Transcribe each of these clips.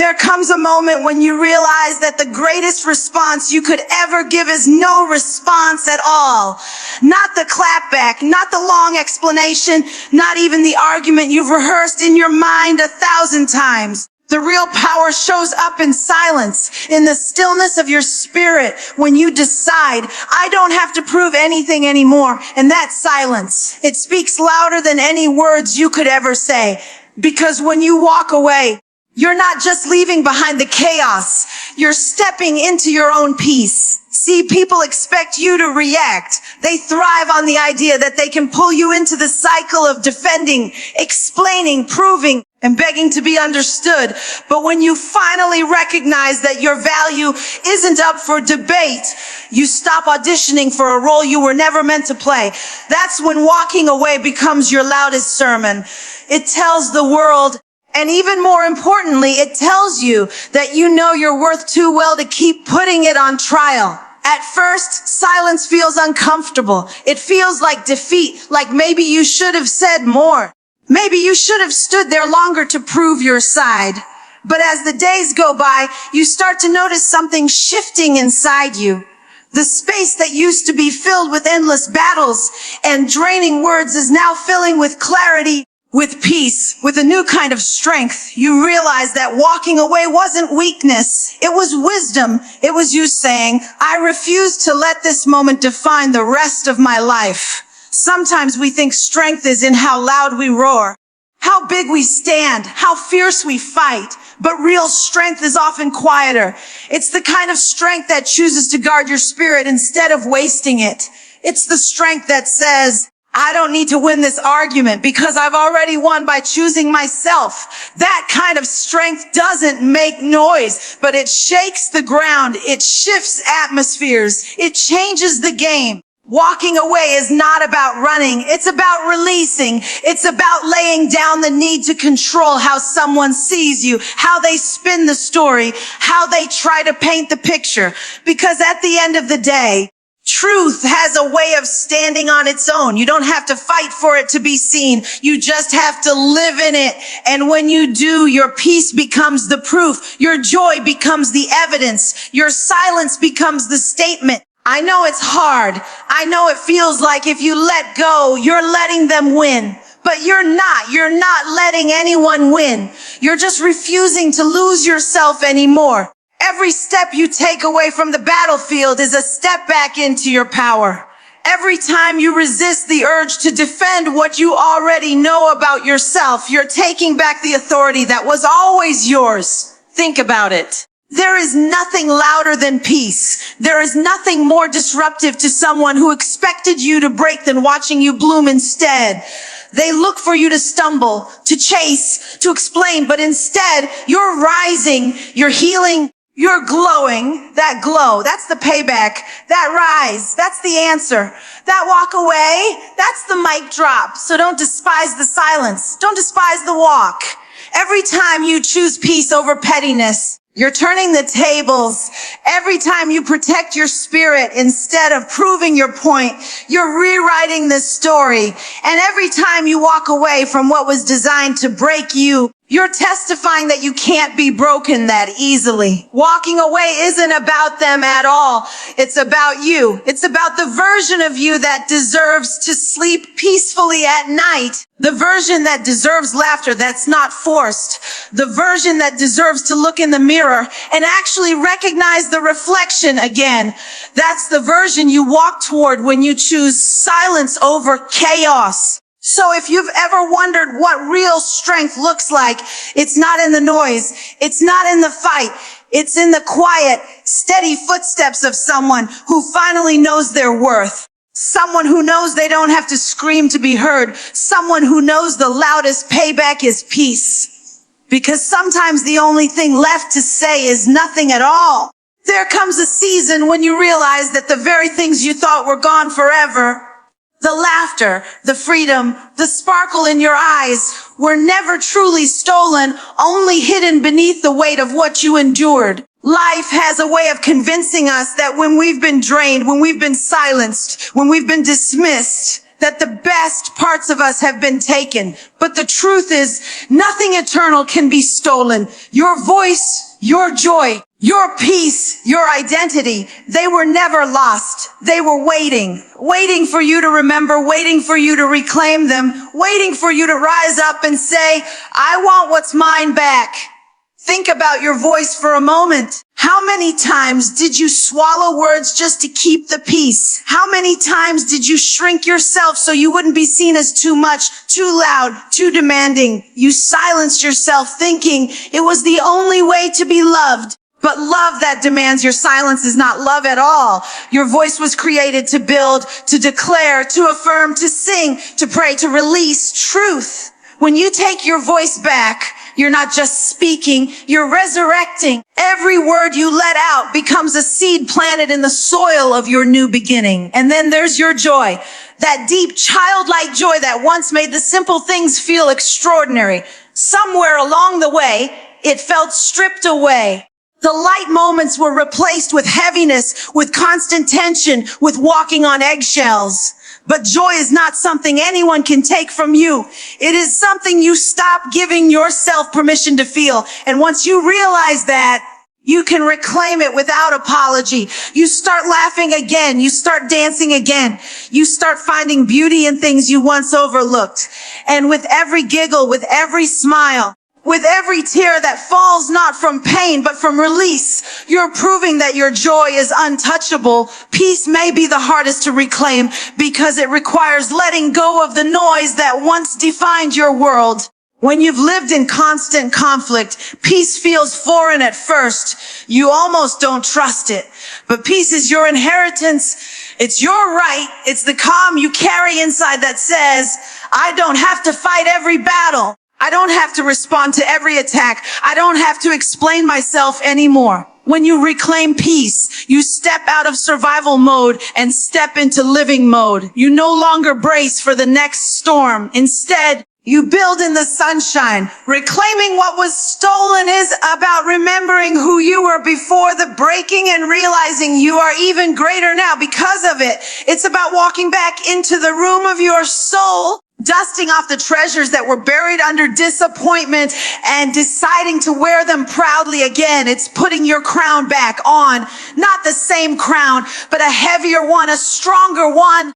There comes a moment when you realize that the greatest response you could ever give is no response at all. Not the clapback, not the long explanation, not even the argument you've rehearsed in your mind 1,000 times. The real power shows up in silence, in the stillness of your spirit, when you decide, I don't have to prove anything anymore. And that silence, it speaks louder than any words you could ever say. Because when you walk away, you're not just leaving behind the chaos, you're stepping into your own peace. See, people expect you to react. They thrive on the idea that they can pull you into the cycle of defending, explaining, proving, and begging to be understood. But when you finally recognize that your value isn't up for debate, you stop auditioning for a role you were never meant to play. That's when walking away becomes your loudest sermon. It tells the world, and even more importantly, it tells you that you know your worth too well to keep putting it on trial. At first, silence feels uncomfortable. It feels like defeat, like maybe you should have said more. Maybe you should have stood there longer to prove your side. But as the days go by, you start to notice something shifting inside you. The space that used to be filled with endless battles and draining words is now filling with clarity, with peace, with a new kind of strength. You realize that walking away wasn't weakness. It was wisdom. It was you saying, I refuse to let this moment define the rest of my life. Sometimes we think strength is in how loud we roar, how big we stand, how fierce we fight. But real strength is often quieter. It's the kind of strength that chooses to guard your spirit instead of wasting it. It's the strength that says, I don't need to win this argument because I've already won by choosing myself. That kind of strength doesn't make noise, but it shakes the ground. It shifts atmospheres. It changes the game. Walking away is not about running. It's about releasing. It's about laying down the need to control how someone sees you, how they spin the story, how they try to paint the picture. Because at the end of the day, truth has a way of standing on its own. You don't have to fight for it to be seen. You just have to live in it. And when you do, your peace becomes the proof. Your joy becomes the evidence. Your silence becomes the statement. I know it's hard. I know it feels like if you let go, you're letting them win. But you're not. You're not letting anyone win. You're just refusing to lose yourself anymore. Every step you take away from the battlefield is a step back into your power. Every time you resist the urge to defend what you already know about yourself, you're taking back the authority that was always yours. Think about it. There is nothing louder than peace. There is nothing more disruptive to someone who expected you to break than watching you bloom instead. They look for you to stumble, to chase, to explain, but instead you're rising, you're healing, you're glowing. That glow, that's the payback. That rise, that's the answer. That walk away, that's the mic drop. So don't despise the silence. Don't despise the walk. Every time you choose peace over pettiness, you're turning the tables. Every time you protect your spirit instead of proving your point, you're rewriting the story. And every time you walk away from what was designed to break you, you're testifying that you can't be broken that easily. Walking away isn't about them at all. It's about you. It's about the version of you that deserves to sleep peacefully at night. The version that deserves laughter that's not forced. The version that deserves to look in the mirror and actually recognize the reflection again. That's the version you walk toward when you choose silence over chaos. So if you've ever wondered what real strength looks like, it's not in the noise. It's not in the fight. It's in the quiet, steady footsteps of someone who finally knows their worth. Someone who knows they don't have to scream to be heard. Someone who knows the loudest payback is peace. Because sometimes the only thing left to say is nothing at all. There comes a season when you realize that the very things you thought were gone forever, the laughter, the freedom, the sparkle in your eyes were never truly stolen, only hidden beneath the weight of what you endured. Life has a way of convincing us that when we've been drained, when we've been silenced, when we've been dismissed, that the best parts of us have been taken. But the truth is, nothing eternal can be stolen. Your voice, your joy, your peace, your identity, they were never lost. They were waiting for you to remember, waiting for you to reclaim them, waiting for you to rise up and say, I want what's mine back. Think about your voice for a moment. How many times did you swallow words just to keep the peace? How many times did you shrink yourself so you wouldn't be seen as too much, too loud, too demanding? You silenced yourself thinking it was the only way to be loved. But love that demands your silence is not love at all. Your voice was created to build, to declare, to affirm, to sing, to pray, to release truth. When you take your voice back, you're not just speaking, you're resurrecting. Every word you let out becomes a seed planted in the soil of your new beginning. And then there's your joy, that deep childlike joy that once made the simple things feel extraordinary. Somewhere along the way, it felt stripped away. The light moments were replaced with heaviness, with constant tension, with walking on eggshells. But joy is not something anyone can take from you. It is something you stop giving yourself permission to feel. And once you realize that, you can reclaim it without apology. You start laughing again. You start dancing again. You start finding beauty in things you once overlooked. And with every giggle, with every smile, with every tear that falls not from pain, but from release, you're proving that your joy is untouchable. Peace may be the hardest to reclaim because it requires letting go of the noise that once defined your world. When you've lived in constant conflict, peace feels foreign at first. You almost don't trust it. But peace is your inheritance. It's your right. It's the calm you carry inside that says, I don't have to fight every battle. I don't have to respond to every attack. I don't have to explain myself anymore. When you reclaim peace, you step out of survival mode and step into living mode. You no longer brace for the next storm. Instead, you build in the sunshine. Reclaiming what was stolen is about remembering who you were before the breaking and realizing you are even greater now because of it. It's about walking back into the room of your soul, dusting off the treasures that were buried under disappointment and deciding to wear them proudly again. It's putting your crown back on, not the same crown, but a heavier one, a stronger one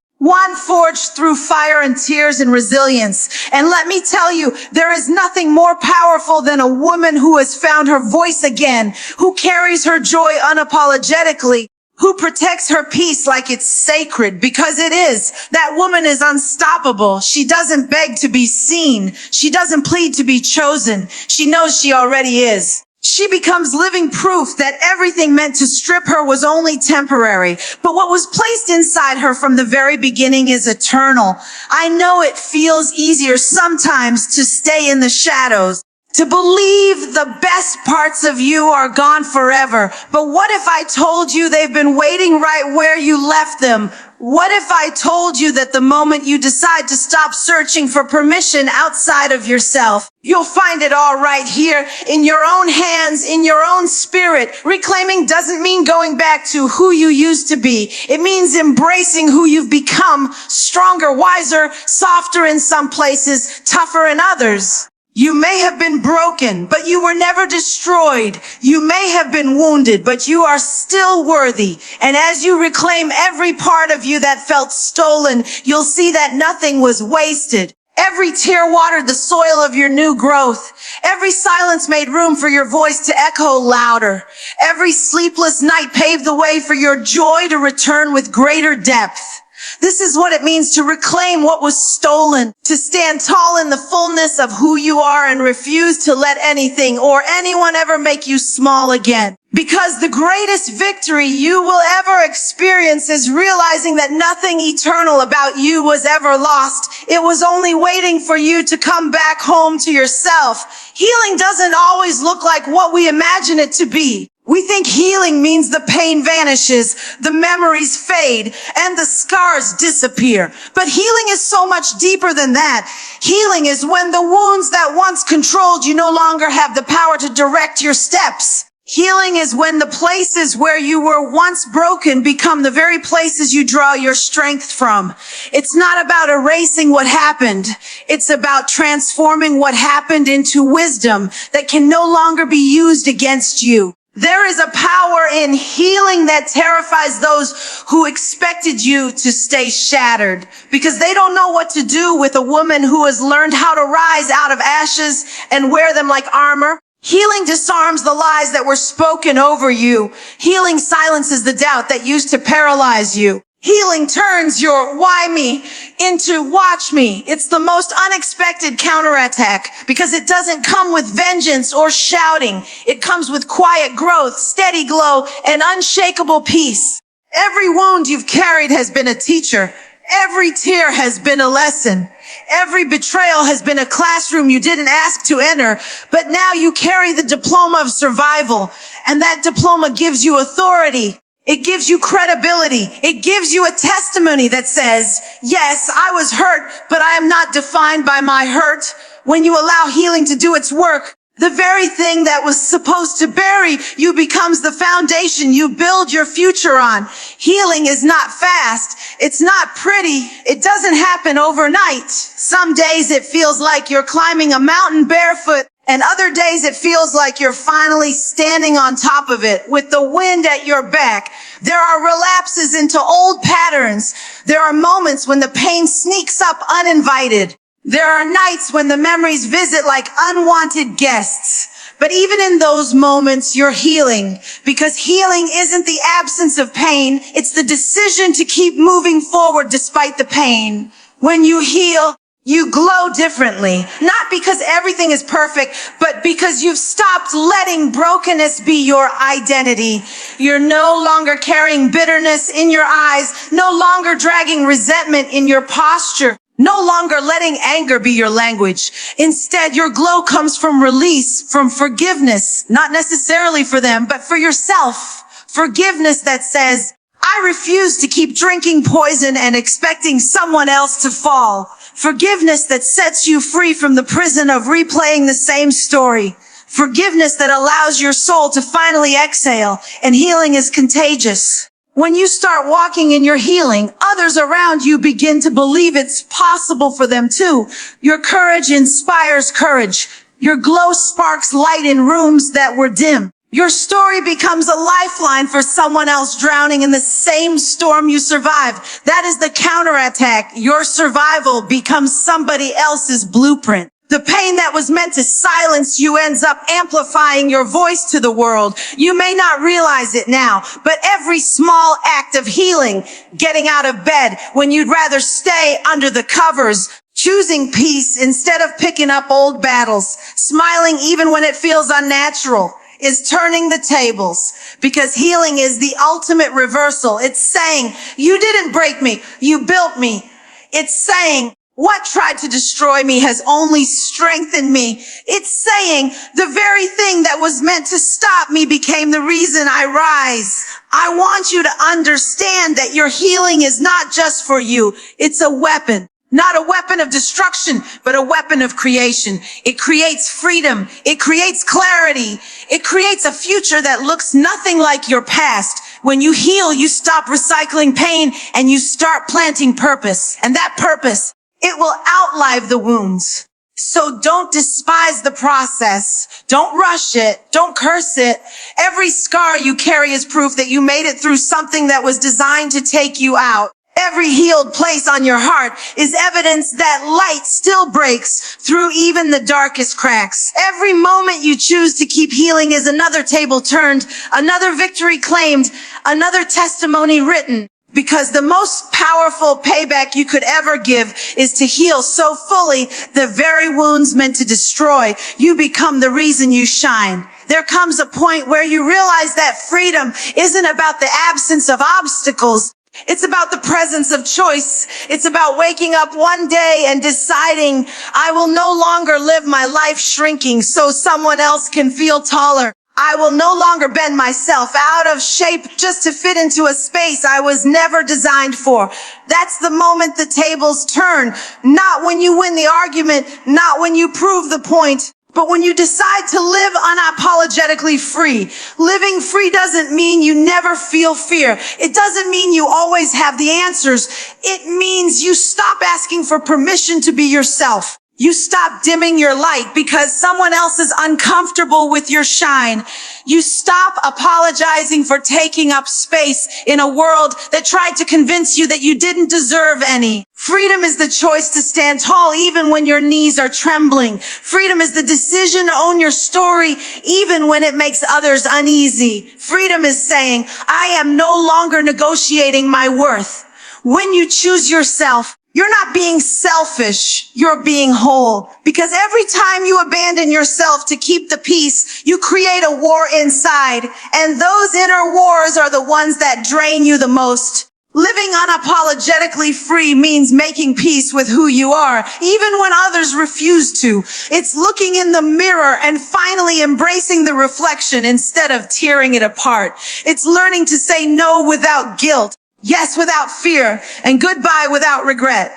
forged through fire and tears and resilience. And let me tell you, there is nothing more powerful than a woman who has found her voice again, who carries her joy unapologetically, who protects her peace like it's sacred, because it is. That woman is unstoppable. She doesn't beg to be seen. She doesn't plead to be chosen. She knows she already is. She becomes living proof that everything meant to strip her was only temporary. But what was placed inside her from the very beginning is eternal. I know it feels easier sometimes to stay in the shadows, to believe the best parts of you are gone forever. But what if I told you they've been waiting right where you left them? What if I told you that the moment you decide to stop searching for permission outside of yourself, you'll find it all right here in your own hands, in your own spirit. Reclaiming doesn't mean going back to who you used to be. It means embracing who you've become, stronger, wiser, softer in some places, tougher in others. You may have been broken, but you were never destroyed. You may have been wounded, but you are still worthy. And as you reclaim every part of you that felt stolen, you'll see that nothing was wasted. Every tear watered the soil of your new growth. Every silence made room for your voice to echo louder. Every sleepless night paved the way for your joy to return with greater depth. This is what it means to reclaim what was stolen, to stand tall in the fullness of who you are and refuse to let anything or anyone ever make you small again. Because the greatest victory you will ever experience is realizing that nothing eternal about you was ever lost. It was only waiting for you to come back home to yourself. Healing doesn't always look like what we imagine it to be. We think healing means the pain vanishes, the memories fade, and the scars disappear. But healing is so much deeper than that. Healing is when the wounds that once controlled you no longer have the power to direct your steps. Healing is when the places where you were once broken become the very places you draw your strength from. It's not about erasing what happened. It's about transforming what happened into wisdom that can no longer be used against you. There is a power in healing that terrifies those who expected you to stay shattered, because they don't know what to do with a woman who has learned how to rise out of ashes and wear them like armor. Healing disarms the lies that were spoken over you. Healing silences the doubt that used to paralyze you. Healing turns your why me into watch me. It's the most unexpected counterattack because it doesn't come with vengeance or shouting. It comes with quiet growth, steady glow, and unshakable peace. Every wound you've carried has been a teacher. Every tear has been a lesson. Every betrayal has been a classroom you didn't ask to enter, but now you carry the diploma of survival, and that diploma gives you authority. It gives you credibility. It gives you a testimony that says, yes, I was hurt, but I am not defined by my hurt. When you allow healing to do its work, the very thing that was supposed to bury you becomes the foundation you build your future on. Healing is not fast. It's not pretty. It doesn't happen overnight. Some days it feels like you're climbing a mountain barefoot, and other days it feels like you're finally standing on top of it with the wind at your back. There are relapses into old patterns. There are moments when the pain sneaks up uninvited. There are nights when the memories visit like unwanted guests. But even in those moments, you're healing, because healing isn't the absence of pain. It's the decision to keep moving forward despite the pain. When you heal, you glow differently, not because everything is perfect, but because you've stopped letting brokenness be your identity. You're no longer carrying bitterness in your eyes, no longer dragging resentment in your posture, no longer letting anger be your language. Instead, your glow comes from release, from forgiveness, not necessarily for them, but for yourself. Forgiveness that says, I refuse to keep drinking poison and expecting someone else to fall. Forgiveness that sets you free from the prison of replaying the same story. Forgiveness that allows your soul to finally exhale, and healing is contagious. When you start walking in your healing, others around you begin to believe it's possible for them too. Your courage inspires courage. Your glow sparks light in rooms that were dim. Your story becomes a lifeline for someone else drowning in the same storm you survived. That is the counterattack. Your survival becomes somebody else's blueprint. The pain that was meant to silence you ends up amplifying your voice to the world. You may not realize it now, but every small act of healing, getting out of bed when you'd rather stay under the covers, choosing peace instead of picking up old battles, smiling even when it feels unnatural, is turning the tables, because healing is the ultimate reversal. It's saying, you didn't break me, you built me. It's saying, what tried to destroy me has only strengthened me. It's saying, the very thing that was meant to stop me became the reason I rise. I want you to understand that your healing is not just for you. It's a weapon. Not a weapon of destruction, but a weapon of creation. It creates freedom. It creates clarity. It creates a future that looks nothing like your past. When you heal, you stop recycling pain and you start planting purpose. And that purpose, it will outlive the wounds. So don't despise the process. Don't rush it. Don't curse it. Every scar you carry is proof that you made it through something that was designed to take you out. Every healed place on your heart is evidence that light still breaks through even the darkest cracks. Every moment you choose to keep healing is another table turned, another victory claimed, another testimony written. Because the most powerful payback you could ever give is to heal so fully the very wounds meant to destroy. You become the reason you shine. There comes a point where you realize that freedom isn't about the absence of obstacles. It's about the presence of choice. It's about waking up one day and deciding, I will no longer live my life shrinking so someone else can feel taller. I will no longer bend myself out of shape just to fit into a space I was never designed for. That's the moment the tables turn. Not when you win the argument, not when you prove the point, But when you decide to live unapologetically free, living free doesn't mean you never feel fear. It doesn't mean you always have the answers. It means you stop asking for permission to be yourself. You stop dimming your light because someone else is uncomfortable with your shine. You stop apologizing for taking up space in a world that tried to convince you that you didn't deserve any. Freedom is the choice to stand tall even when your knees are trembling. Freedom is the decision to own your story even when it makes others uneasy. Freedom is saying, I am no longer negotiating my worth. When you choose yourself, you're not being selfish, you're being whole. Because every time you abandon yourself to keep the peace, you create a war inside. And those inner wars are the ones that drain you the most. Living unapologetically free means making peace with who you are, even when others refuse to. It's looking in the mirror and finally embracing the reflection instead of tearing it apart. It's learning to say no without guilt. Yes, without fear, and goodbye without regret.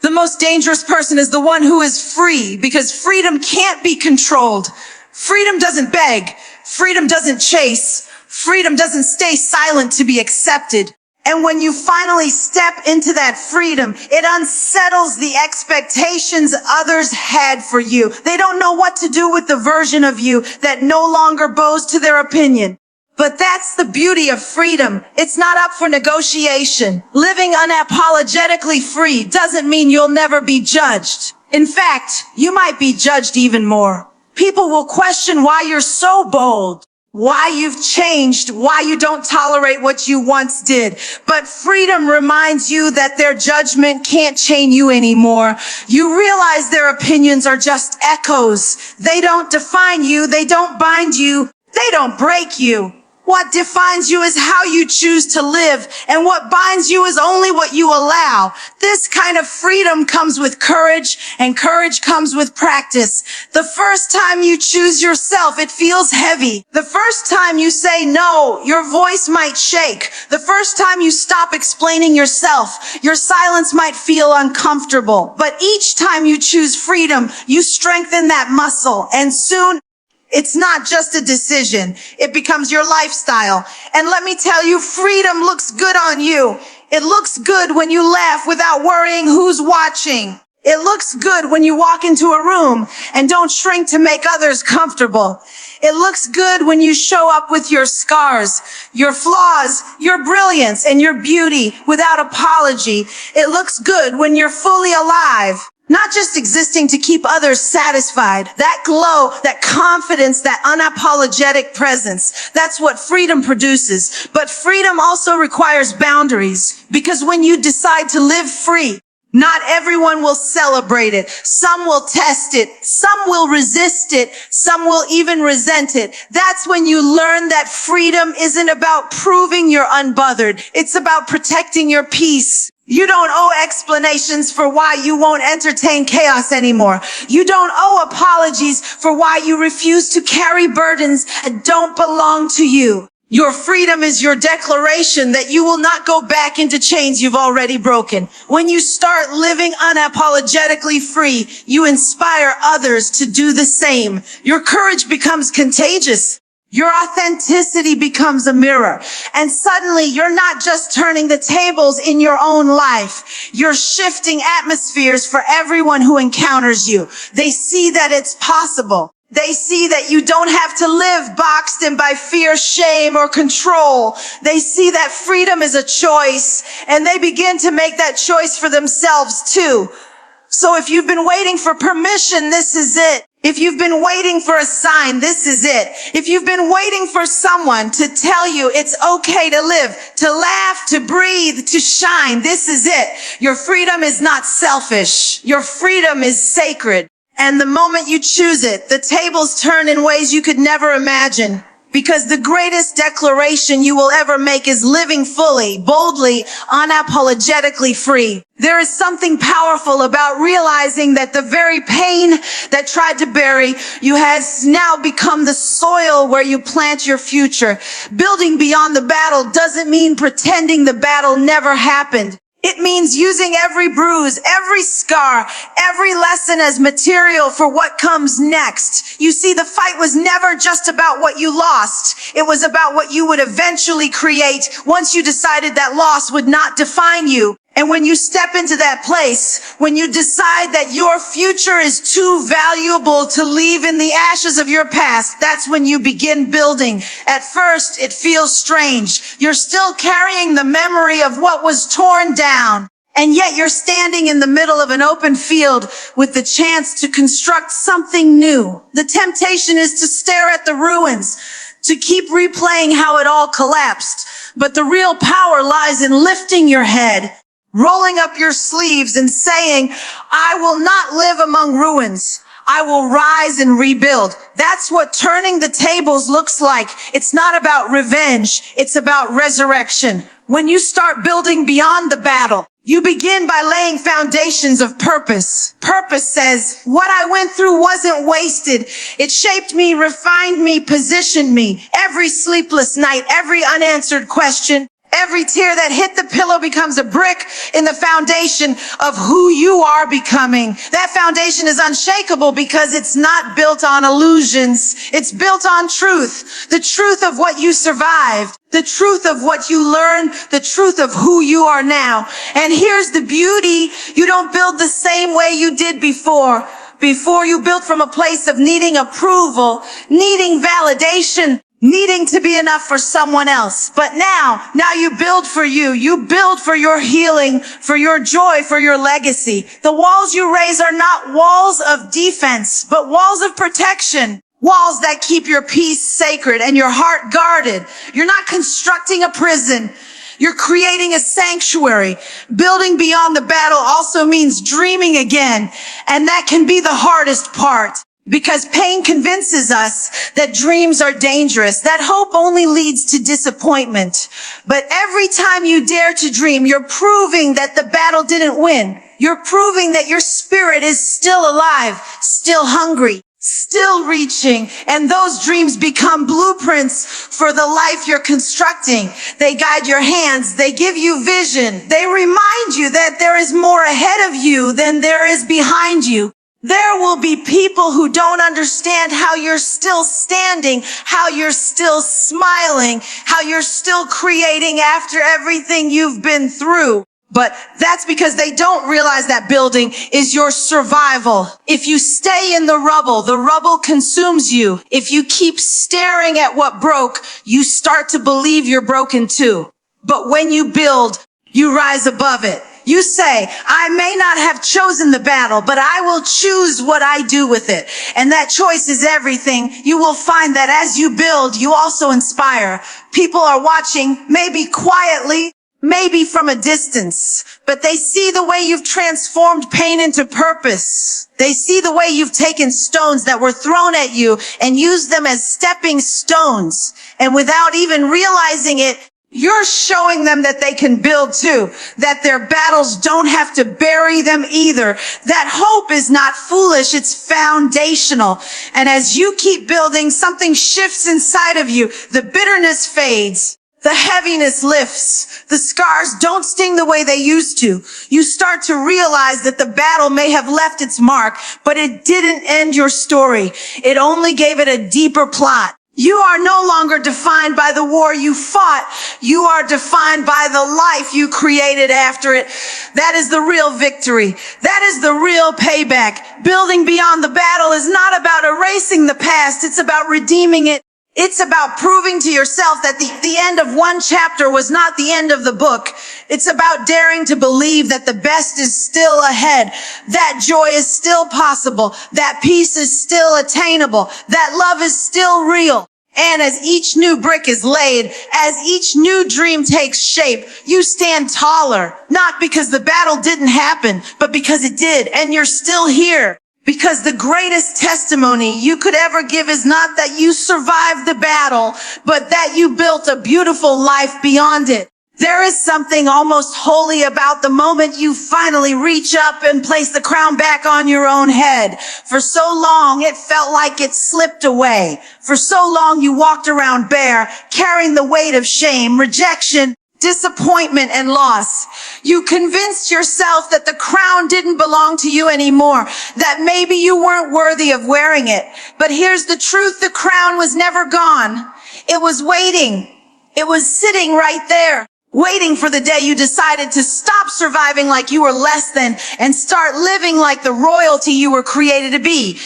The most dangerous person is the one who is free, because freedom can't be controlled. Freedom doesn't beg. Freedom doesn't chase. Freedom doesn't stay silent to be accepted. And when you finally step into that freedom, it unsettles the expectations others had for you. They don't know what to do with the version of you that no longer bows to their opinion. But that's the beauty of freedom. It's not up for negotiation. Living unapologetically free doesn't mean you'll never be judged. In fact, you might be judged even more. People will question why you're so bold, why you've changed, why you don't tolerate what you once did. But freedom reminds you that their judgment can't chain you anymore. You realize their opinions are just echoes. They don't define you. They don't bind you. They don't break you. What defines you is how you choose to live, and what binds you is only what you allow. This kind of freedom comes with courage, and courage comes with practice. The first time you choose yourself, it feels heavy. The first time you say no, your voice might shake. The first time you stop explaining yourself, your silence might feel uncomfortable. But each time you choose freedom, you strengthen that muscle, and soon, it's not just a decision. It becomes your lifestyle. And let me tell you, freedom looks good on you. It looks good when you laugh without worrying who's watching. It looks good when you walk into a room and don't shrink to make others comfortable. It looks good when you show up with your scars, your flaws, your brilliance, and your beauty without apology. It looks good when you're fully alive. Not just existing to keep others satisfied. That glow, that confidence, that unapologetic presence, that's what freedom produces. But freedom also requires boundaries, because when you decide to live free, not everyone will celebrate it. Some will test it. Some will resist it. Some will even resent it. That's when you learn that freedom isn't about proving you're unbothered. It's about protecting your peace. You don't owe explanations for why you won't entertain chaos anymore. You don't owe apologies for why you refuse to carry burdens that don't belong to you. Your freedom is your declaration that you will not go back into chains you've already broken. When you start living unapologetically free, you inspire others to do the same. Your courage becomes contagious. Your authenticity becomes a mirror. And suddenly you're not just turning the tables in your own life. You're shifting atmospheres for everyone who encounters you. They see that it's possible. They see that you don't have to live boxed in by fear, shame, or control. They see that freedom is a choice, and they begin to make that choice for themselves too. So if you've been waiting for permission, this is it. If you've been waiting for a sign, this is it. If you've been waiting for someone to tell you it's okay to live, to laugh, to breathe, to shine, this is it. Your freedom is not selfish. Your freedom is sacred. And the moment you choose it, the tables turn in ways you could never imagine. Because the greatest declaration you will ever make is living fully, boldly, unapologetically free. There is something powerful about realizing that the very pain that tried to bury you has now become the soil where you plant your future. Building beyond the battle doesn't mean pretending the battle never happened. It means using every bruise, every scar, every lesson as material for what comes next. You see, the fight was never just about what you lost. It was about what you would eventually create once you decided that loss would not define you. And when you step into that place, when you decide that your future is too valuable to leave in the ashes of your past, that's when you begin building. At first, it feels strange. You're still carrying the memory of what was torn down. And yet you're standing in the middle of an open field with the chance to construct something new. The temptation is to stare at the ruins, to keep replaying how it all collapsed. But the real power lies in lifting your head, rolling up your sleeves and saying, I will not live among ruins. I will rise and rebuild. That's what turning the tables looks like. It's not about revenge. It's about resurrection. When you start building beyond the battle, you begin by laying foundations of purpose. Purpose says, what I went through wasn't wasted. It shaped me, refined me, positioned me. Every sleepless night, every unanswered question, every tear that hit the pillow becomes a brick in the foundation of who you are becoming. That foundation is unshakable because it's not built on illusions. It's built on truth. The truth of what you survived. The truth of what you learned. The truth of who you are now. And here's the beauty. You don't build the same way you did before. Before you built from a place of needing approval, needing validation, needing to be enough for someone else. But now you build for you. You build for your healing, for your joy, for your legacy. The walls you raise are not walls of defense, but walls of protection. Walls that keep your peace sacred and your heart guarded. You're not constructing a prison. You're creating a sanctuary. Building beyond the battle also means dreaming again. And that can be the hardest part. Because pain convinces us that dreams are dangerous, that hope only leads to disappointment. But every time you dare to dream, you're proving that the battle didn't win. You're proving that your spirit is still alive, still hungry, still reaching. And those dreams become blueprints for the life you're constructing. They guide your hands. They give you vision. They remind you that there is more ahead of you than there is behind you. There will be people who don't understand how you're still standing, how you're still smiling, how you're still creating after everything you've been through. But that's because they don't realize that building is your survival. If you stay in the rubble consumes you. If you keep staring at what broke, you start to believe you're broken too. But when you build, you rise above it. You say, I may not have chosen the battle, but I will choose what I do with it. And that choice is everything. You will find that as you build, you also inspire. People are watching, maybe quietly, maybe from a distance, but they see the way you've transformed pain into purpose. They see the way you've taken stones that were thrown at you and used them as stepping stones. And without even realizing it, you're showing them that they can build too, that their battles don't have to bury them either, that hope is not foolish, it's foundational. And as you keep building, something shifts inside of you. The bitterness fades. The heaviness lifts. The scars don't sting the way they used to. You start to realize that the battle may have left its mark, but it didn't end your story. It only gave it a deeper plot. You are no longer defined by the war you fought. You are defined by the life you created after it. That is the real victory. That is the real payback. Building beyond the battle is not about erasing the past. It's about redeeming it. It's about proving to yourself that the end of one chapter was not the end of the book. It's about daring to believe that the best is still ahead, that joy is still possible, that peace is still attainable, that love is still real. And as each new brick is laid, as each new dream takes shape, you stand taller, not because the battle didn't happen, but because it did, and you're still here. Because the greatest testimony you could ever give is not that you survived the battle, but that you built a beautiful life beyond it. There is something almost holy about the moment you finally reach up and place the crown back on your own head. For so long, it felt like it slipped away. For so long, you walked around bare, carrying the weight of shame, rejection, disappointment, and loss. You convinced yourself that the crown didn't belong to you anymore, that maybe you weren't worthy of wearing it. But here's the truth, the crown was never gone. It was waiting. It was sitting right there, waiting for the day you decided to stop surviving like you were less than and start living like the royalty you were created to be.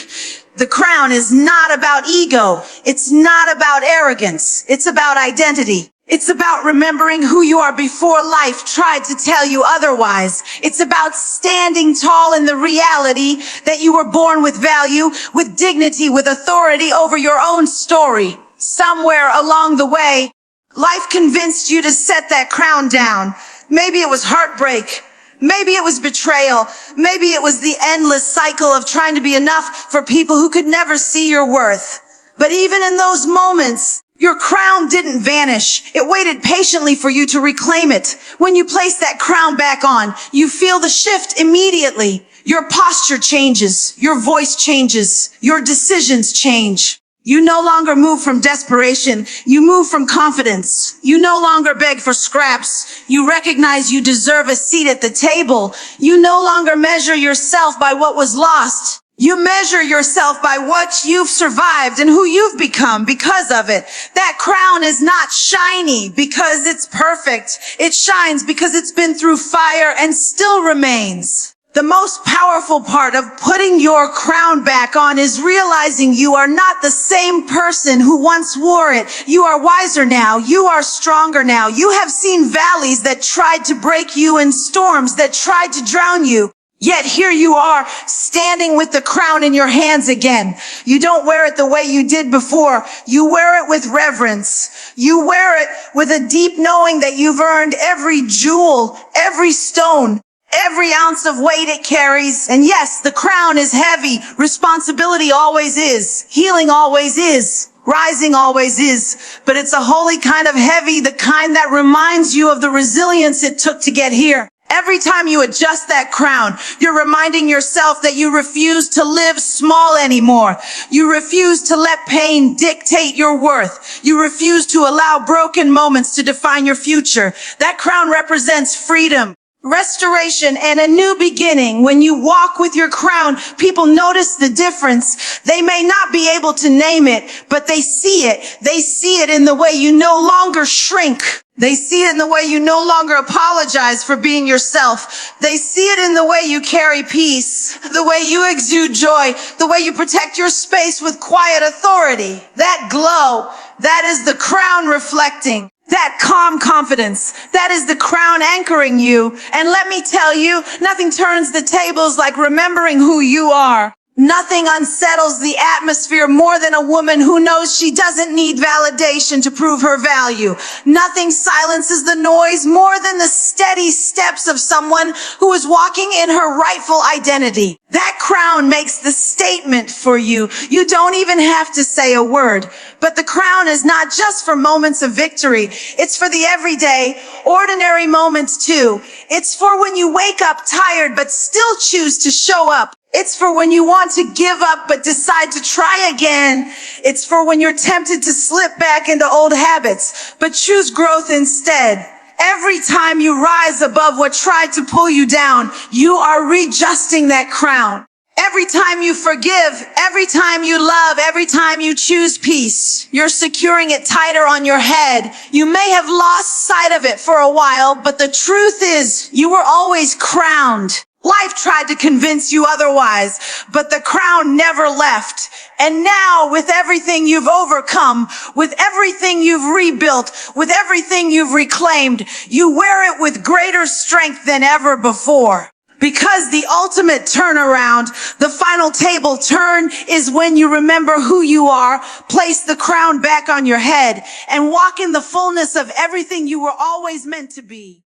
The crown is not about ego. It's not about arrogance. It's about identity. It's about remembering who you are before life tried to tell you otherwise. It's about standing tall in the reality that you were born with value, with dignity, with authority over your own story. Somewhere along the way, life convinced you to set that crown down. Maybe it was heartbreak. Maybe it was betrayal. Maybe it was the endless cycle of trying to be enough for people who could never see your worth. But even in those moments, your crown didn't vanish. It waited patiently for you to reclaim it. When you place that crown back on, you feel the shift immediately. Your posture changes. Your voice changes. Your decisions change. You no longer move from desperation. You move from confidence. You no longer beg for scraps. You recognize you deserve a seat at the table. You no longer measure yourself by what was lost. You measure yourself by what you've survived and who you've become because of it. That crown is not shiny because it's perfect. It shines because it's been through fire and still remains. The most powerful part of putting your crown back on is realizing you are not the same person who once wore it. You are wiser now. You are stronger now. You have seen valleys that tried to break you and storms that tried to drown you. Yet here you are, standing with the crown in your hands again. You don't wear it the way you did before. You wear it with reverence. You wear it with a deep knowing that you've earned every jewel, every stone, every ounce of weight it carries. And yes, the crown is heavy. Responsibility always is. Healing always is. Rising always is. But it's a holy kind of heavy, the kind that reminds you of the resilience it took to get here. Every time you adjust that crown, you're reminding yourself that you refuse to live small anymore. You refuse to let pain dictate your worth. You refuse to allow broken moments to define your future. That crown represents freedom, restoration, and a new beginning. When you walk with your crown, people notice the difference. They may not be able to name it, but they see it. They see it in the way you no longer shrink. They see it in the way you no longer apologize for being yourself. They see it in the way you carry peace, the way you exude joy, the way you protect your space with quiet authority. That glow, that is the crown reflecting. That calm confidence, that is the crown anchoring you. And let me tell you, nothing turns the tables like remembering who you are. Nothing unsettles the atmosphere more than a woman who knows she doesn't need validation to prove her value. Nothing silences the noise more than the steady steps of someone who is walking in her rightful identity. That crown makes the statement for you. You don't even have to say a word. But the crown is not just for moments of victory. It's for the everyday, ordinary moments too. It's for when you wake up tired but still choose to show up. It's for when you want to give up but decide to try again. It's for when you're tempted to slip back into old habits but choose growth instead. Every time you rise above what tried to pull you down, you are readjusting that crown. Every time you forgive, every time you love, every time you choose peace, you're securing it tighter on your head. You may have lost sight of it for a while, but the truth is you were always crowned. Life tried to convince you otherwise, but the crown never left. And now, with everything you've overcome, with everything you've rebuilt, with everything you've reclaimed, you wear it with greater strength than ever before. Because the ultimate turnaround, the final table turn, is when you remember who you are, place the crown back on your head, and walk in the fullness of everything you were always meant to be.